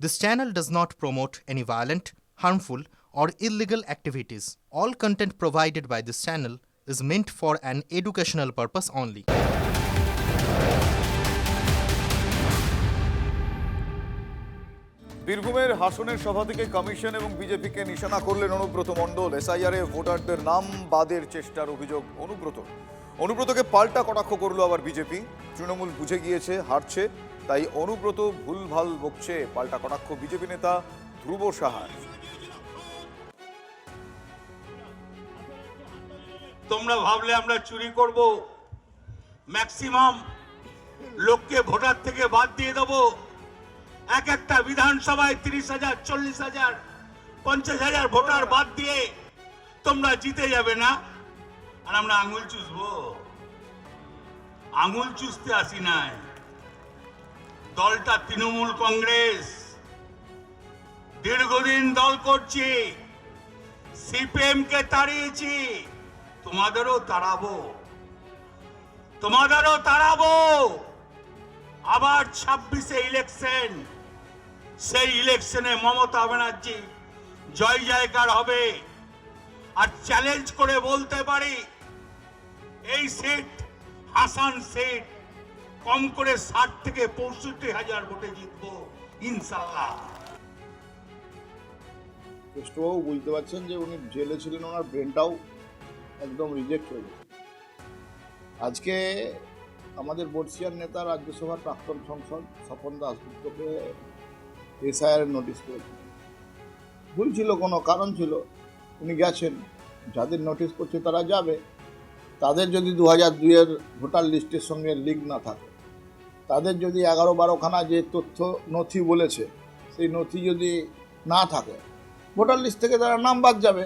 This channel does not promote any violent, harmful, or illegal activities. All content provided by this channel is meant for an educational purpose only. বীরভূমের হাসনের সভা থেকে commission এবং বিজেপিকে নিশানা করলেন Anubrata Mondal. SIR এ ভোটারদের নাম বাদের চেষ্টার অভিযোগ অনুব্রতকে পাল্টা কটাক্ষ করলো আবার বিজেপি। তৃণমূল বুঝে গিয়েছে হারছে, তাই অনুব্রত ভুলভাল বকছে, পাল্টা কটাক্ষ বিজেপি নেতা ধ্রুব সাহার। তোমরা ভাবলে আমরা চুরি করব, ম্যাক্সিমাম লোককে ভোটার থেকে বাদ দিয়ে দেবো। এক একটা বিধানসভায় 30,000, 40,000, 50,000 ভোটার বাদ দিয়ে তোমরা জিতে যাবে না। আর আমরা আঙুল চুষবো? আঙুল চুষতে আসি নাই। দলটা তৃণমূল কংগ্রেস, দীর্ঘদিন দল করছি, সিপিএম কে তাড়িয়েছি, তোমাদেরও তাড়াবো। আবার 26-এ ইলেকশন, সেই ইলেকশনে মমতা ব্যানার্জি জয় জয়কার হবে। আর চ্যালেঞ্জ করে বলতে পারি, এই সিট হাসান সিট কম করে 60 থেকে 65,000 ভোটে জিতবো ইনশাআল্লাহ। কেষ্টবাবু বুঝতে পারছেন যে উনি জেলে ছিলেন, ওনার ব্রেনটাও একদম রিজেক্ট হয়ে গেছে। আজকে আমাদের বর্ষিয়ার নেতা, রাজ্যসভার প্রাক্তন সংসদ স্বপন দাশগুপ্তকে এসআইআর নোটিশ করেছেন। ভুল ছিল, কোনো কারণ ছিল, উনি গেছেন। যাদের নোটিশ করছে তারা যাবে। তাদের যদি 2002-এর ভোটার লিস্টের সঙ্গে লিঙ্ক না থাকে, তাদের যদি 11-12খানা যে তথ্য নথি বলেছে সেই নথি যদি না থাকে, ভোটার লিস্ট থেকে তারা নাম বাদ যাবে।